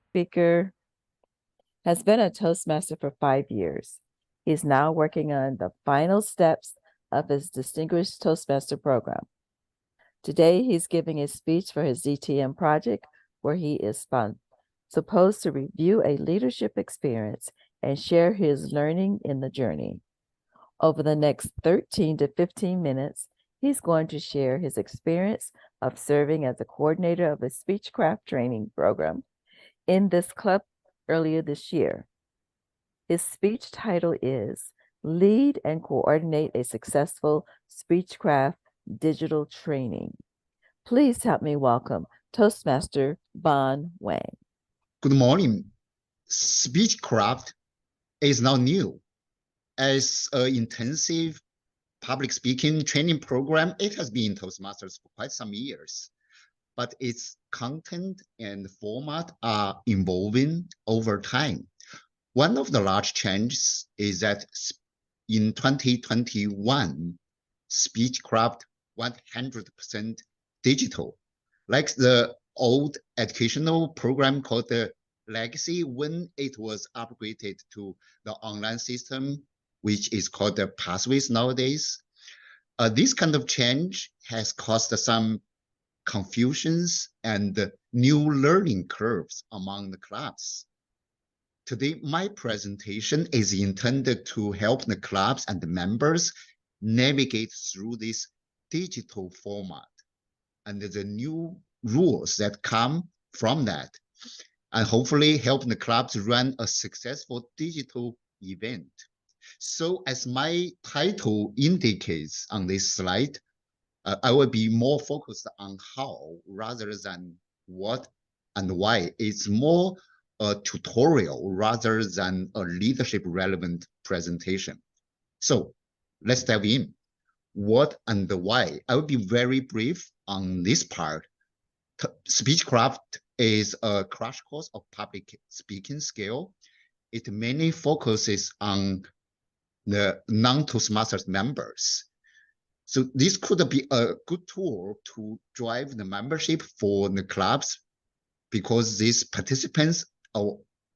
speaker has been a Toastmaster for 5 years. He's now working on the final steps of his Distinguished Toastmaster program. Today, he's giving a speech for his DTM project where he is supposed to review a leadership experience and share his learning in the journey. Over the next 13 to 15 minutes, he's going to share his experience of serving as a coordinator of a Speechcraft training program in this club earlier this year. His speech title is Lead and Coordinate a Successful Speechcraft Digital Training. Please help me welcome Toastmaster Bon Wang. Good morning. Speechcraft is not new. As an intensive public speaking training program, it has been in Toastmasters for quite some years, but its content and format are evolving over time. One of the large changes is that in 2021, Speechcraft went 100% digital, like the old educational program called the Legacy when it was upgraded to the online system, which is called the Pathways nowadays. This kind of change has caused some confusions and new learning curves among the clubs. Today, my presentation is intended to help the clubs and the members navigate through this digital format and the new rules that come from that, and hopefully help the clubs run a successful digital event. So as my title indicates on this slide, I will be more focused on how rather than what and why. It's more a tutorial rather than a leadership relevant presentation. So let's dive in. What and why? I will be very brief on this part. Speechcraft is a crash course of public speaking skill. It mainly focuses on the non-Toastmasters members. So this could be a good tool to drive the membership for the clubs because these participants,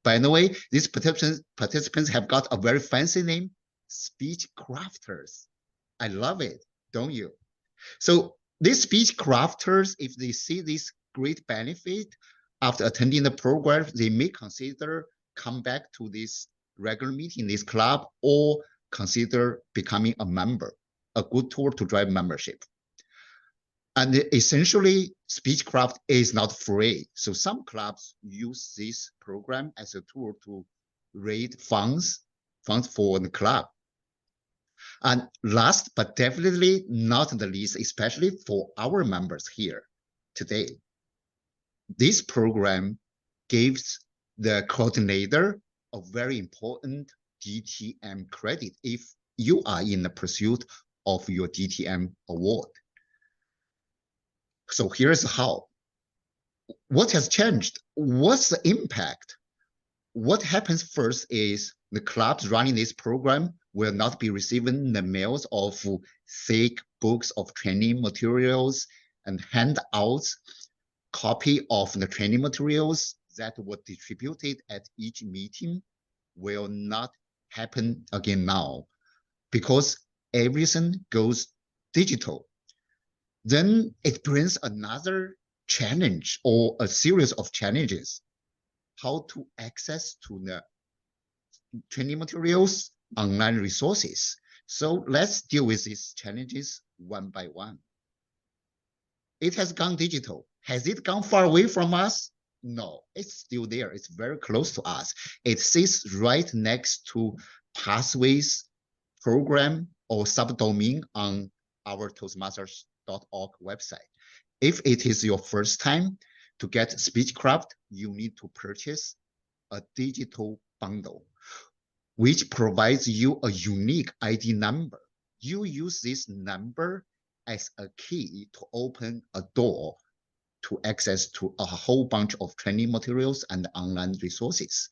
by the way, these participants have got a very fancy name, Speechcrafters. I love it, don't you? So these Speechcrafters, if they see this great benefit after attending the program, they may consider come back to this regular meeting, this club, or consider becoming a member, a good tool to drive membership. And essentially, Speechcraft is not free. So some clubs use this program as a tool to raise funds for the club. And last, but definitely not the least, especially for our members here today, this program gives the coordinator a very important DTM credit if you are in the pursuit of your DTM award. So here's how. What has changed? What's the impact? What happens first is the clubs running this program will not be receiving the mails of thick books of training materials and handouts, copy of the training materials that were distributed at each meeting will not happen again now because everything goes digital. Then it brings another challenge or a series of challenges. How to access to the training materials, online resources. So let's deal with these challenges one by one. It has gone digital. Has it gone far away from us? No, it's still there. It's very close to us. It sits right next to Pathways program or subdomain on our Toastmasters.org website. If it is your first time to get Speechcraft, you need to purchase a digital bundle, which provides you a unique ID number. You use this number as a key to open a door to access to a whole bunch of training materials and online resources.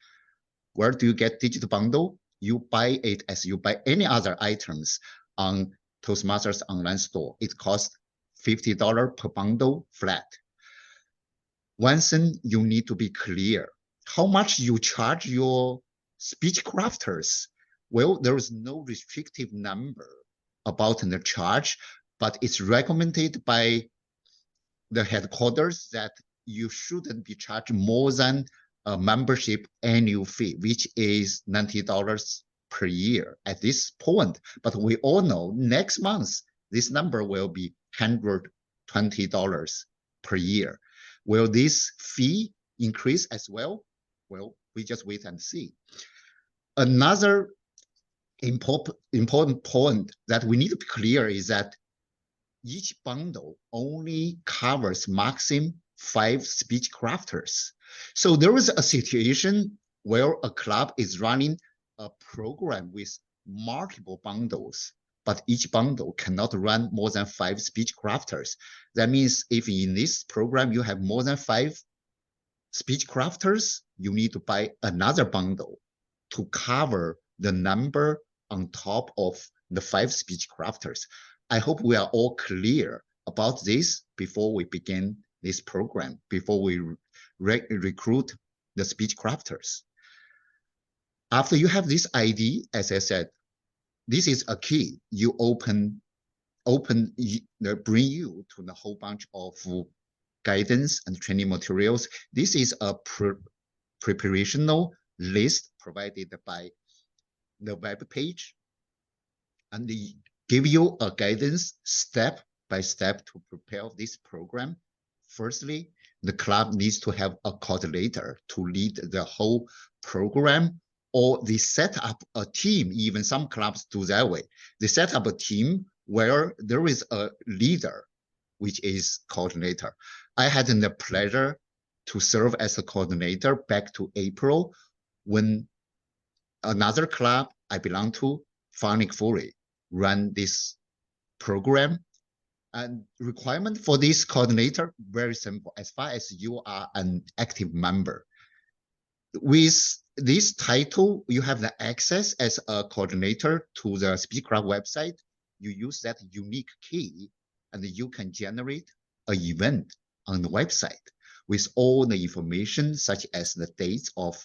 Where do you get digital bundle? You buy it as you buy any other items on Toastmasters online store. It costs $50 per bundle flat. One thing you need to be clear, how much you charge your speech crafters? Well, there is no restrictive number about the charge, but it's recommended by the headquarters that you shouldn't be charged more than a membership annual fee, which is $90 per year at this point. But we all know next month, this number will be $120 per year. Will this fee increase as well? Well, we just wait and see. Another important point that we need to be clear is that each bundle only covers maximum 5 speech crafters. So there is a situation where a club is running a program with multiple bundles, but each bundle cannot run more than 5 speech crafters. That means if in this program you have more than 5 speech crafters, you need to buy another bundle to cover the number on top of the 5 speech crafters. I hope we are all clear about this before we begin this program, before we recruit the speech crafters. After you have this ID, as I said, this is a key. You bring you to the whole bunch of guidance and training materials. This is a preparational list provided by the web page, and they give you a guidance step by step to prepare this program. Firstly, the club needs to have a coordinator to lead the whole program, or they set up a team. Even some clubs do that way. They set up a team where there is a leader, which is coordinator. I had the pleasure to serve as a coordinator back to April when another club I belong to, Phonic Fury, run this program. And requirement for this coordinator, very simple. As far as you are an active member, with this title, you have the access as a coordinator to the Speechcraft website. You use that unique key and you can generate an event on the website with all the information, such as the dates of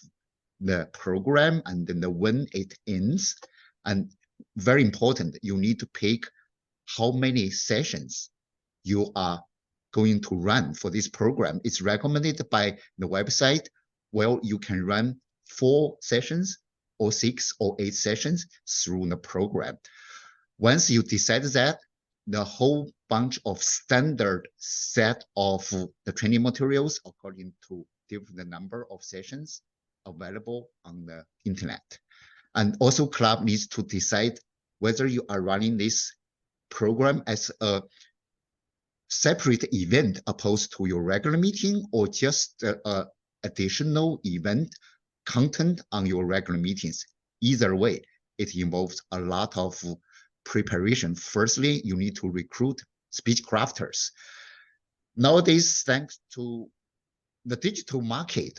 the program and then when it ends. And very important, you need to pick how many sessions you are going to run for this program. It's recommended by the website. Well, you can run 4 sessions or 6 or 8 sessions through the program. Once you decide that, the whole bunch of standard set of the training materials according to different number of sessions available on the internet. And also club needs to decide whether you are running this program as a separate event opposed to your regular meeting or just additional event content on your regular meetings. Either way, it involves a lot of preparation. Firstly, you need to recruit speech crafters. Nowadays, thanks to the digital market,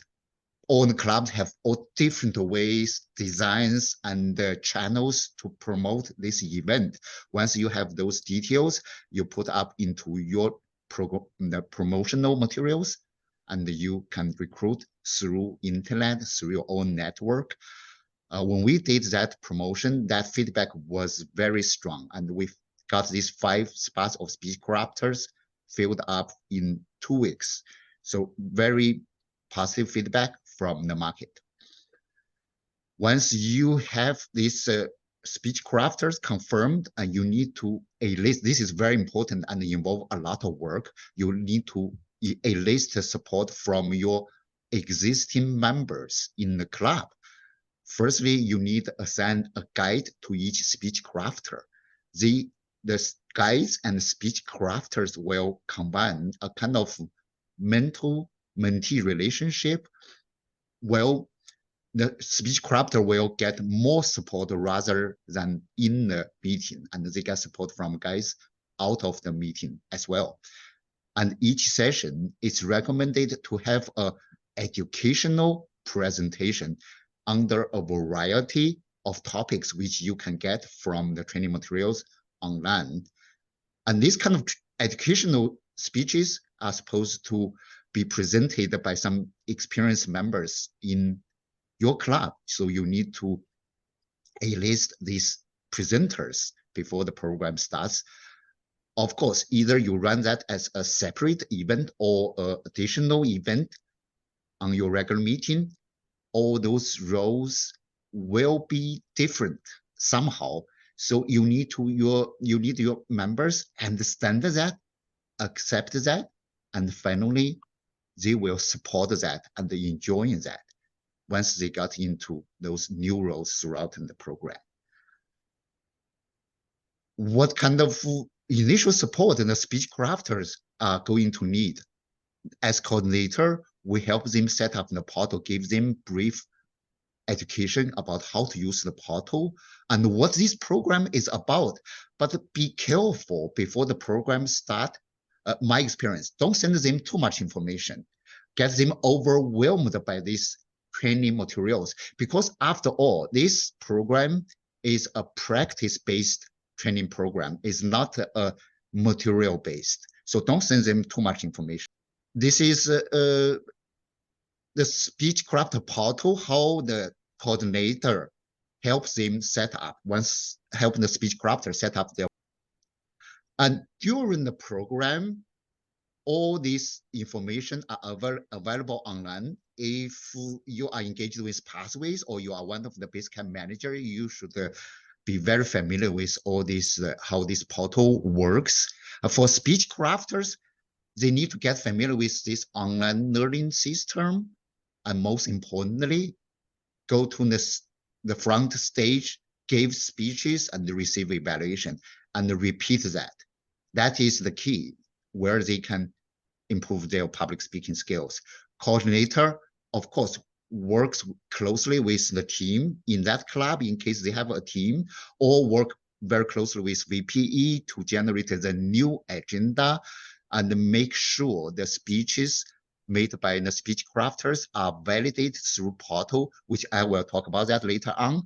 all the clubs have all different ways, designs, and channels to promote this event. Once you have those details, you put up into your the promotional materials, and you can recruit through internet, through your own network. When we did that promotion, that feedback was very strong, and we got these 5 spots of speech crafters filled up in 2 weeks. So very positive feedback from the market. Once you have these speech crafters confirmed, and you need to enlist, this is very important and involve a lot of work. You need to enlist support from your existing members in the club. Firstly, you need to assign a guide to each speech crafter. The guides and speech crafters will combine a kind of mentor-mentee relationship. Well, the speech crafter will get more support rather than in the meeting, and they get support from guys out of the meeting as well. And each session is recommended to have an educational presentation under a variety of topics which you can get from the training materials online. And these kind of educational speeches are supposed to be presented by some experienced members in your club. So you need to enlist these presenters before the program starts. Of course, either you run that as a separate event or an additional event on your regular meeting. All those roles will be different somehow. So you need your members understand that, accept that, and finally they will support that and enjoy that once they got into those new roles throughout the program. What kind of initial support the speech crafters are going to need? As coordinator, we help them set up the portal, give them brief education about how to use the portal and what this program is about. But be careful before the program start. My experience, don't send them too much information. Get them overwhelmed by these training materials, because after all, this program is a practice-based training program. It's not a material-based. So don't send them too much information. This is the Speechcraft portal, how the coordinator helps them set up, help the Speechcrafter set up their. And during the program, all this information are available online. If you are engaged with Pathways or you are one of the Basecamp manager, you should be very familiar with all this, how this portal works. For speech crafters, they need to get familiar with this online learning system. And most importantly, go to the front stage, give speeches and receive evaluation and repeat that. That is the key where they can improve their public speaking skills. Coordinator, of course, works closely with the team in that club in case they have a team, or work very closely with VPE to generate the new agenda and make sure the speeches made by the speech crafters are validated through portal, which I will talk about that later on,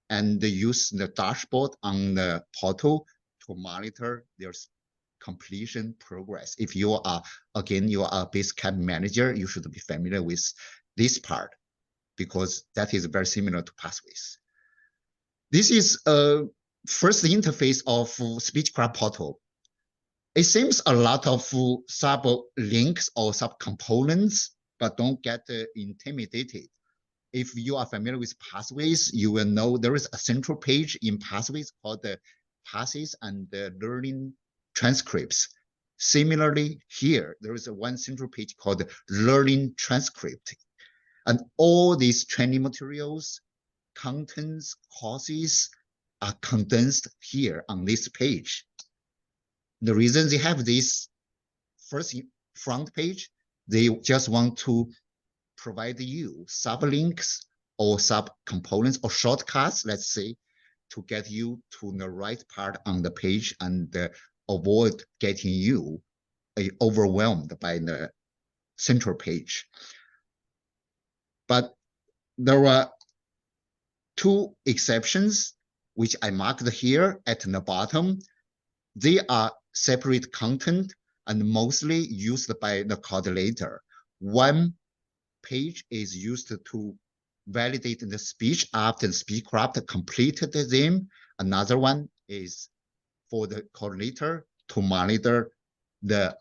and use the dashboard on the portal to monitor their completion progress. If you are, again, you are a Basecamp manager, you should be familiar with this part because that is very similar to Pathways. This is a first interface of Speechcraft portal. It seems a lot of sub links or sub components, but don't get intimidated. If you are familiar with Pathways, you will know there is a central page in Pathways called the Passes and the Learning Transcripts. Similarly, here, there is one central page called Learning Transcript. And all these training materials, contents, courses are condensed here on this page. The reason they have this first front page, they just want to provide you sublinks or sub-components or shortcuts, let's say, to get you to the right part on the page and avoid getting you overwhelmed by the central page. But there are two exceptions, which I marked here at the bottom. They are separate content and mostly used by the coordinator. One page is used to validate the speech after the Speechcraft completed them. Another one is for the coordinator to monitor the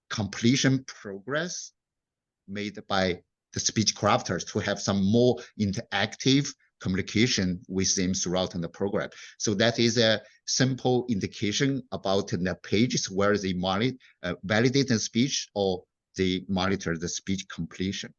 completion progress made by the Speechcrafters to have some more interactive communication with them throughout the program. So that is a simple indication about the pages where they validate the speech or they monitor the speech completion.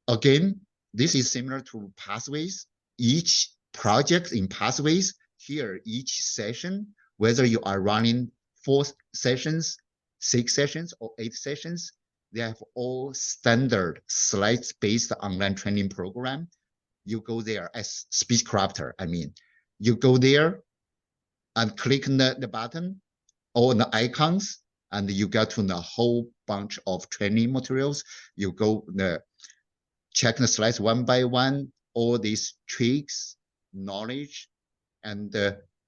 Again, this is similar to Pathways. Each project in Pathways, here, each session, whether you are running 4 sessions, 6 sessions, or 8 sessions, they have all standard slides-based online training program. You go there as Speechcrafter, you go there and click the button or the icons, and you get to the whole bunch of training materials. You go check the slides one by one, all these tricks, knowledge, and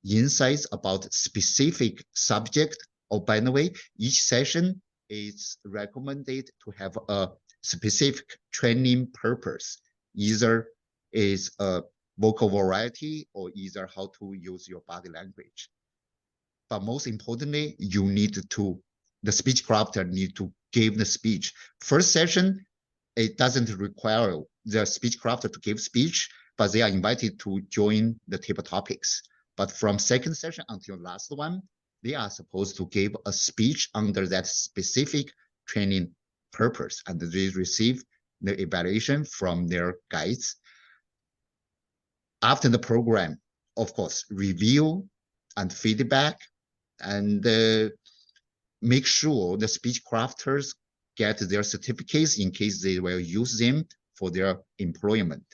insights about specific subject. Oh, by the way, each session it's recommended to have a specific training purpose. Either is a vocal variety or either how to use your body language. But most importantly, the speech crafter need to give the speech. First session, it doesn't require the speech crafter to give speech, but they are invited to join the table topics. But from second session until last one, they are supposed to give a speech under that specific training purpose, and they receive the evaluation from their guides. After the program, of course, review and feedback, and make sure the speech crafters get their certificates in case they will use them for their employment,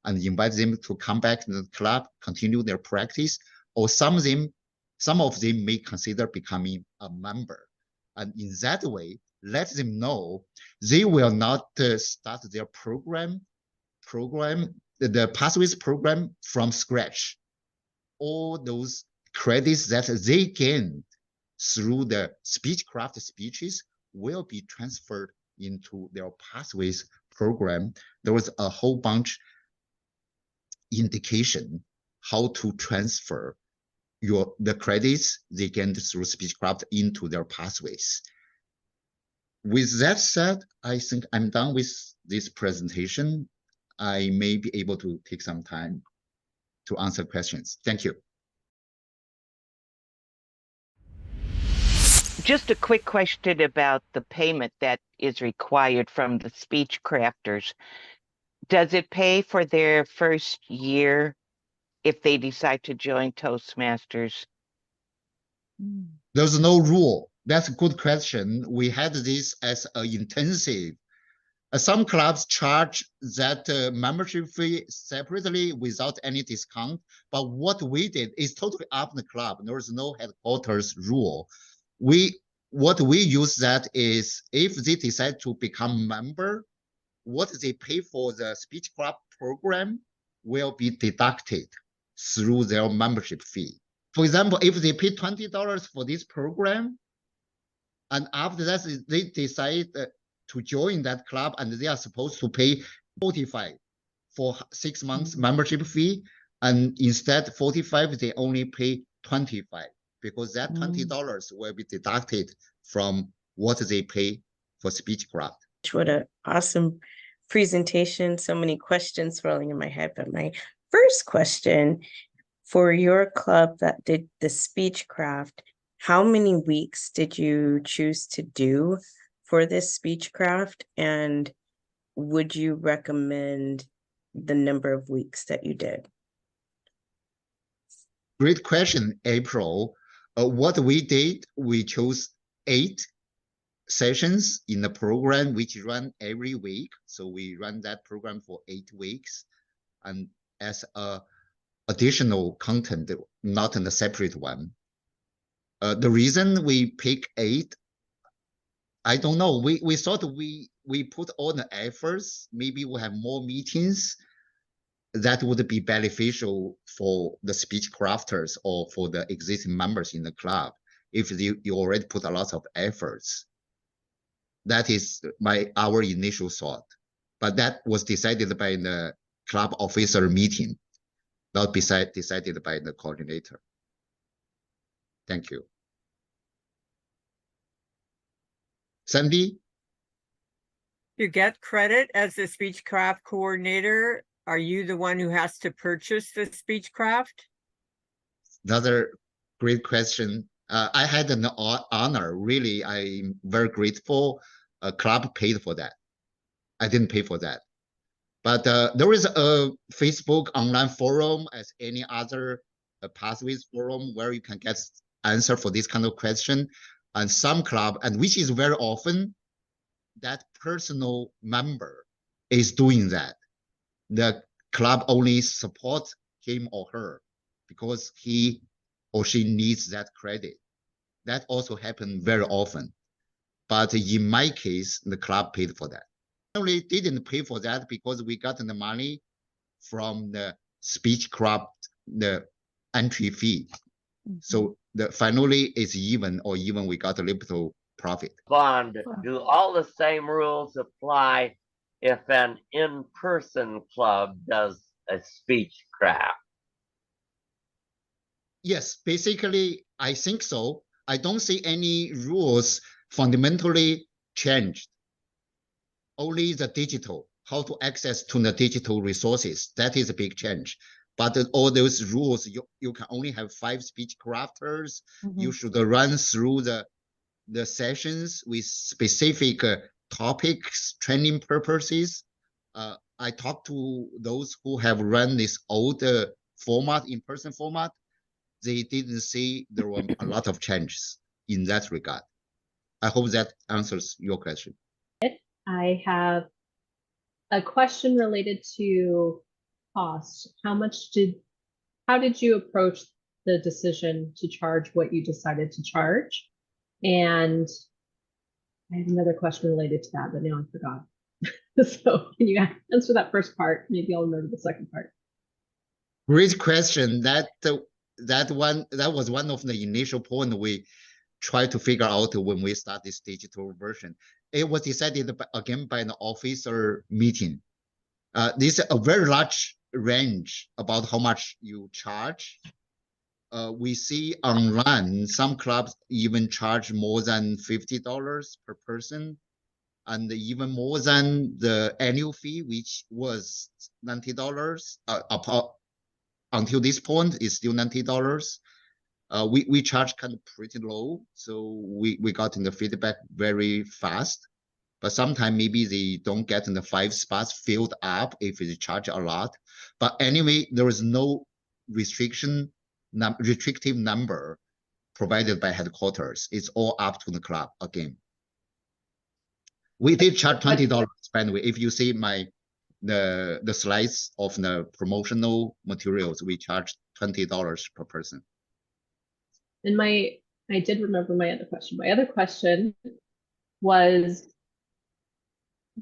and invite them to come back to the club, continue their practice, or some of them may consider becoming a member. And in that way, let them know they will not start their the pathways program from scratch. All those credits that they gain through the Speechcraft speeches will be transferred into their pathways program. There was a whole bunch indication how to transfer the credits they gained through Speechcraft into their pathways. With that said, I think I'm done with this presentation. I may be able to take some time to answer questions. Thank you. Just a quick question about the payment that is required from the speech crafters. Does it pay for their first year if they decide to join Toastmasters? There's no rule. That's a good question. We had this as an intensive. Some clubs charge that membership fee separately without any discount. But what we did is totally up the club. There is no headquarters rule. What we use that is if they decide to become member, what they pay for the Speechcraft program will be deducted through their membership fee. For example, if they pay $20 for this program, and after that they decide to join that club, and they are supposed to pay $45 for 6 months membership fee, and instead $45 they only pay $25 because that $20 will be deducted from what they pay for Speechcraft. What an awesome presentation. So many questions swirling in my head. But my first question, for your club that did the Speechcraft, how many weeks did you choose to do for this Speechcraft? And would you recommend the number of weeks that you did? Great question, April. What we did, we chose 8 sessions in the program, which run every week. So we run that program for 8 weeks, and as a additional content, not in a separate one. The reason we pick 8, I don't know. We thought we put all the efforts. Maybe we have more meetings that would be beneficial for the speech crafters or for the existing members in the club if you already put a lot of efforts. That is our initial thought, but that was decided by the club officer meeting, not decided by the coordinator. Thank you. Sandy? You get credit as the Speechcraft coordinator. Are you the one who has to purchase the Speechcraft? Another great question. I had an honor. Really, I'm very grateful. A club paid for that. I didn't pay for that. But there is a Facebook online forum as any other pathways forum where you can get answer for this kind of question. And some club, and which is very often, that personal member is doing that. The club only supports him or her because he or she needs that credit. That also happens very often. But in my case, the club paid for that. Only didn't pay for that because we got the money from the Speechcraft, the entry fee. So finally it's even, or even we got a little profit. Bond, do all the same rules apply if an in-person club does a Speechcraft? Yes, basically, I think so. I don't see any rules fundamentally changed. Only the digital, how to access to the digital resources. That is a big change. But all those rules, you can only have 5 speech crafters. You should run through the sessions with specific topics, training purposes. I talked to those who have run this old format, in-person format. They didn't see there were a lot of changes in that regard. I hope that answers your question. I have a question related to cost. How did you approach the decision to charge what you decided to charge? And I have another question related to that, but now I forgot. So can you answer that first part? Maybe I'll remember the second part. Great question. That was one of the initial point we tried to figure out when we start this digital version. It was decided again by an officer meeting. This is a very large range about how much you charge. We see online some clubs even charge more than $50 per person, and even more than the annual fee, which was $90. Until this point, it's still $90. We charge kind of pretty low, so we got in the feedback very fast. But sometimes maybe they don't get in the 5 spots filled up if they charge a lot. But anyway, there is no restrictive number provided by headquarters. It's all up to the club again. We did charge $20, by the way. If you see the slides of the promotional materials, we charge $20 per person. And I did remember my other question. My other question was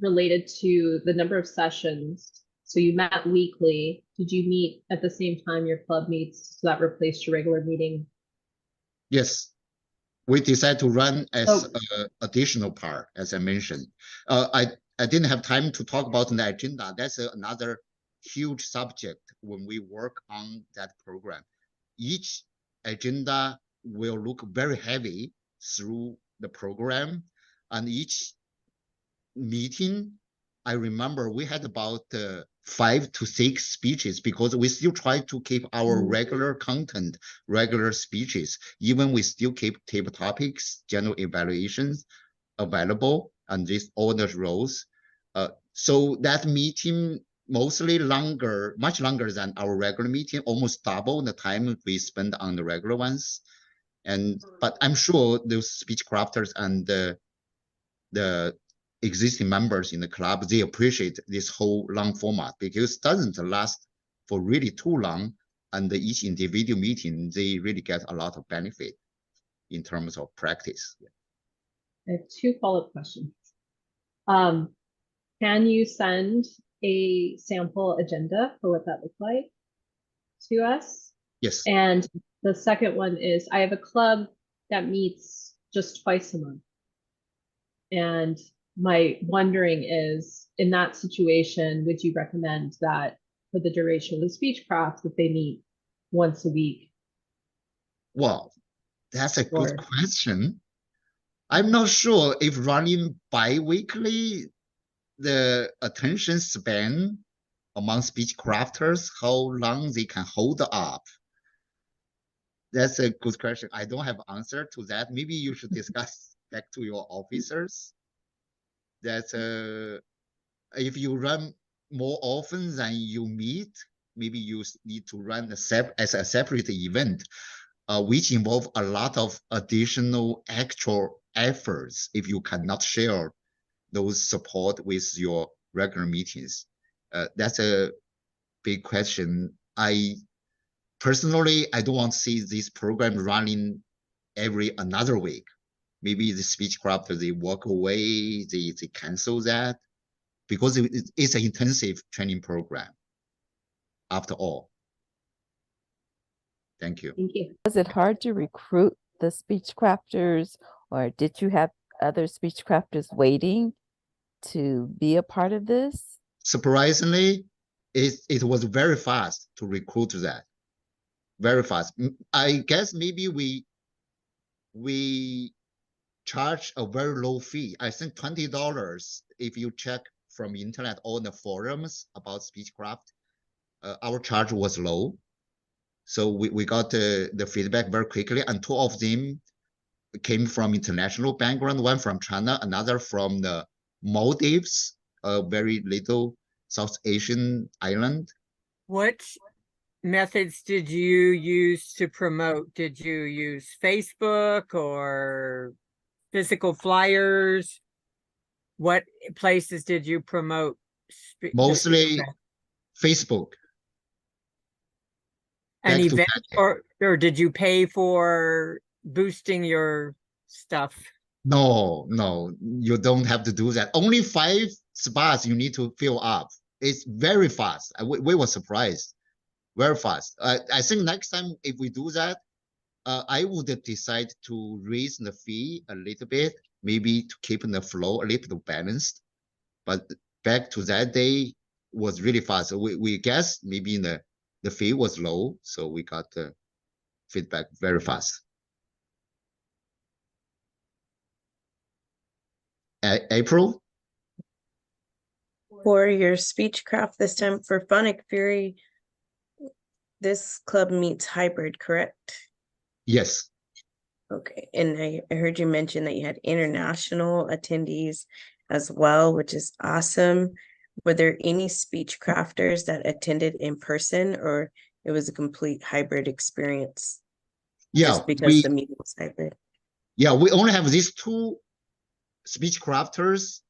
related to the number of sessions. So you met weekly. Did you meet at the same time your club meets, so that replaced your regular meeting? Yes. We decided to run as an additional part, as I mentioned. I didn't have time to talk about the agenda. That's another huge subject when we work on that program. Each agenda will look very heavy through the program, and each meeting, I remember we had about 5 to 6 speeches, because we still try to keep our regular content, regular speeches, even we still keep table topics, general evaluations available, and this all the roles. So that meeting mostly longer, much longer than our regular meeting, almost double the time we spend on the regular ones. But I'm sure those speech crafters and the existing members in the club, they appreciate this whole long format, because it doesn't last for really too long, and each individual meeting, they really get a lot of benefit in terms of practice. I have 2 follow-up questions. Can you send a sample agenda for what that looks like to us? Yes. And the second one is, I have a club that meets just twice a month. And my wondering is, in that situation, would you recommend that for the duration of the Speechcraft that they meet once a week? Well, that's a good question. I'm not sure if running bi-weekly, the attention span among speech crafters, how long they can hold up. That's a good question. I don't have an answer to that. Maybe you should discuss back to your officers. That's if you run more often than you meet, maybe you need to run as a separate event, which involve a lot of additional actual efforts if you cannot share those support with your regular meetings. That's a big question. Personally, I don't want to see this program running every another week. Maybe the speech crafters, they walk away, they cancel that, because it's an intensive training program after all. Thank you. Thank you. Was it hard to recruit the speech crafters, or did you have other speech crafters waiting to be a part of this? Surprisingly, it was very fast to recruit that. Very fast. I guess maybe we charge a very low fee. I think $20 if you check from internet all the forums about Speechcraft. Our charge was low. So we got the feedback very quickly, and two of them came from international background, one from China, another from the Maldives, a very little South Asian island. What methods did you use to promote? Did you use Facebook or physical flyers? What places did you promote? the Mostly Speechcraft? Facebook. An back to event, back. or did you pay for boosting your stuff? No, you don't have to do that. Only 5 spots you need to fill up. It's very fast. We were surprised. Very fast. I think next time if we do that, I would decide to raise the fee a little bit, maybe to keep the flow a little balanced. But back to that day was really fast. So we guess maybe the fee was low, so we got the feedback very fast. April? For your Speechcraft this time for Phonic Fury, this club meets hybrid, correct? Yes. Okay, and I heard you mention that you had international attendees as well, which is awesome. Were there any speech crafters that attended in person, or it was a complete hybrid experience? Yeah, Just because the meeting was hybrid. Yeah, we only have these 2 speech crafters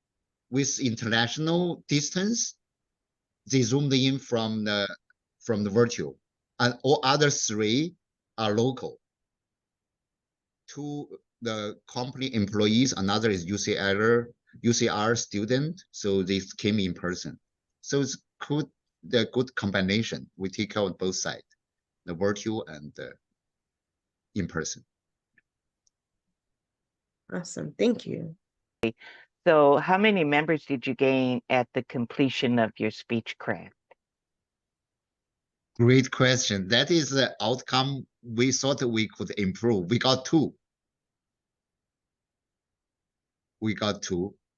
with international distance. They zoomed in from the virtual, and all other 3 are local. 2 the company employees, another is UCR student, so they came in person. So it's good, the good combination. We take out both sides, the virtual and the in person. Awesome, thank you. So how many members did you gain at the completion of your Speechcraft? Great question. That is the outcome we thought we could improve. We got 2.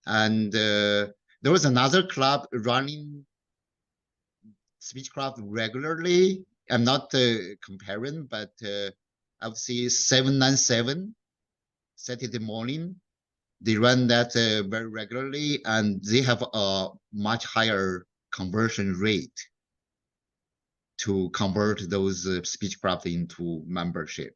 And there was another club running Speechcraft regularly. I'm not comparing, but I would say 797 Saturday morning. They run that very regularly, and they have a much higher conversion rate to convert those Speechcraft into membership.